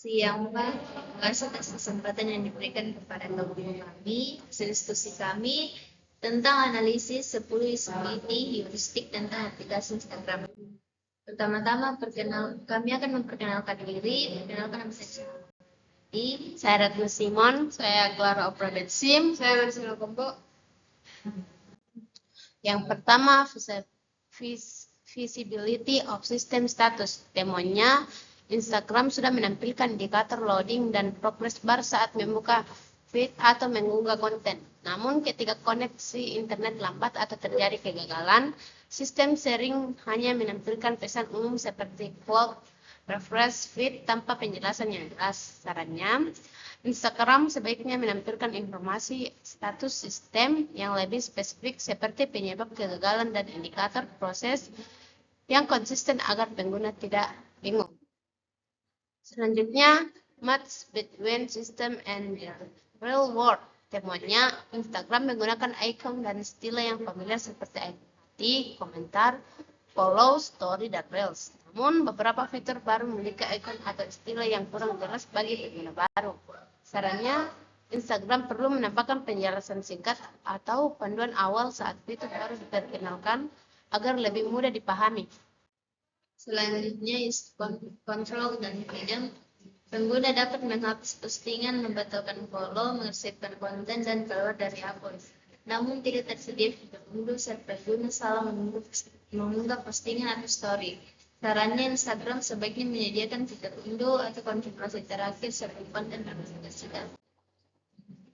siang Pak. Terima kasih atas kesempatan yang diberikan kepada gabungan kami, hasil diskusi kami tentang analisis 10 usability heuristik tentang aplikasi Instagram. Pertama-tama kami akan memperkenalkan diri. Perkenalkan nama saya. Saya Retno Simon, saya Clara Oprabensim, saya Marcelo Kombo. Yang pertama, visibility of system status. Temuannya, Instagram sudah menampilkan indikator loading dan progress bar saat membuka feed atau mengunggah konten. Namun ketika koneksi internet lambat atau terjadi kegagalan, sistem sharing hanya menampilkan pesan umum seperti cloud, refresh feed tanpa penjelasan yang jelas. Sarannya, Instagram sebaiknya menampilkan informasi status sistem yang lebih spesifik seperti penyebab kegagalan dan indikator proses yang konsisten agar pengguna tidak bingung. Selanjutnya, match between system and the real world. Temuannya, Instagram menggunakan icon dan style yang familiar seperti hati, komentar, follow, story, dan reels. Namun, beberapa fitur baru memiliki icon atau style yang kurang jelas bagi pengguna baru. Sarannya, Instagram perlu menambahkan penjelasan singkat atau panduan awal saat fitur baru diperkenalkan agar lebih mudah dipahami. Selanjutnya, control dan freedom. Pengguna dapat menghapus postingan, membatalkan follow, mengarsipkan konten, dan keluar dari akun. Namun tidak tersedia fitur unduh saat pengguna salah mengunggah postingan atau story. Sarannya, Instagram sebaiknya menyediakan fitur unduh atau konfirmasi terakhir sebelum konten dipublikasikan.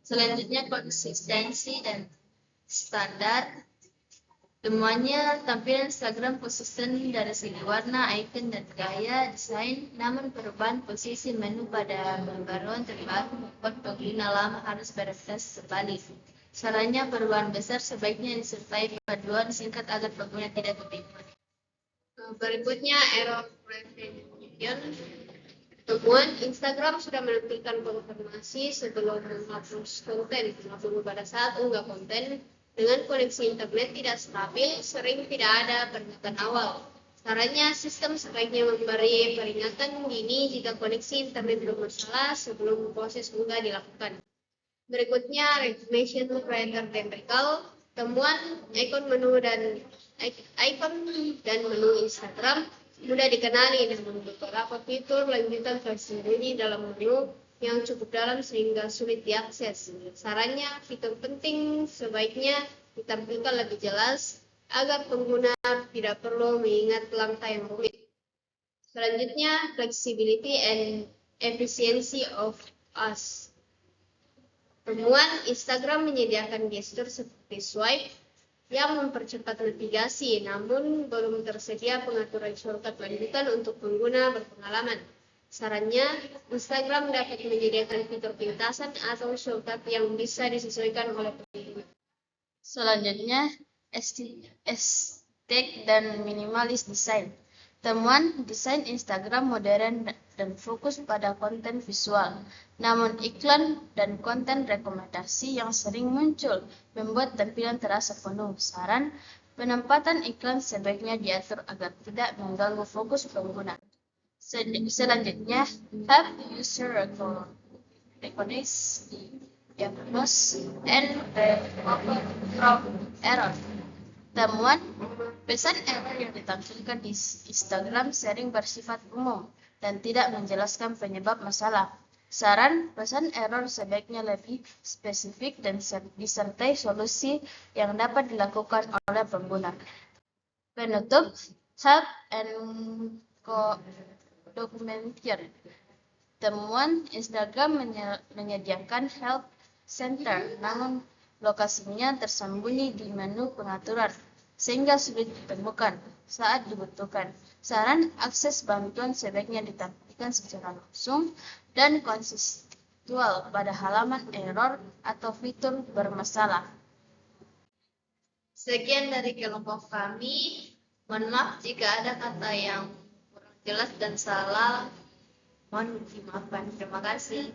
Selanjutnya, konsistensi dan standar. Temuannya, tampilan Instagram konsisten dari segi warna, icon, dan gaya desain, namun perubahan posisi menu pada pembaruan terbaru membuat pengguna lama harus beradaptasi kembali. Sarannya, perubahan besar sebaiknya disertai panduan singkat agar pengguna tidak kebingungan. Berikutnya, error prevention. Temuan, Instagram sudah menampilkan konfirmasi sebelum menghapus konten, namun pada saat unggah konten, dengan koneksi internet tidak stabil, sering tidak ada peringatan awal. Sarannya, sistem sebaiknya memberi peringatan dini jika koneksi internet bermasalah sebelum proses unggah dilakukan. Berikutnya, recognition creator temporal. Temuan, ikon dan menu Instagram mudah dikenali, namun beberapa fitur lanjutan tersembunyi dalam menu yang cukup dalam sehingga sulit diakses. Sarannya, fitur penting sebaiknya ditampilkan lebih jelas agar pengguna tidak perlu mengingat langkah yang rumit. Selanjutnya, flexibility and efficiency of us. Temuan, Instagram menyediakan gestur seperti swipe yang mempercepat navigasi, namun belum tersedia pengaturan shortcut lanjutan untuk pengguna berpengalaman. Sarannya, Instagram dapat menyediakan fitur pintasan atau shortcut yang bisa disesuaikan oleh pengguna. Selanjutnya, estetik dan minimalis desain. Temuan, desain Instagram modern dan fokus pada konten visual. Namun iklan dan konten rekomendasi yang sering muncul membuat tampilan terasa penuh. Saran, penempatan iklan sebaiknya diatur agar tidak mengganggu fokus pengguna. Selanjutnya, have user recognize diagnose and recover from error. Temuan, pesan error yang ditampilkan di Instagram sering bersifat umum dan tidak menjelaskan penyebab masalah. Saran, pesan error sebaiknya lebih spesifik dan disertai solusi yang dapat dilakukan oleh pengguna. Penutup, help and documentation. Temuan, Instagram menyediakan help center, namun lokasinya tersembunyi di menu pengaturan, sehingga sulit ditemukan saat dibutuhkan. Saran, akses bantuan sebaiknya ditampilkan secara langsung dan kontekstual pada halaman error atau fitur bermasalah. Sekian dari kelompok kami. Mohon maaf jika ada kata yang kurang jelas dan salah. Mohon dimaafkan. Terima kasih.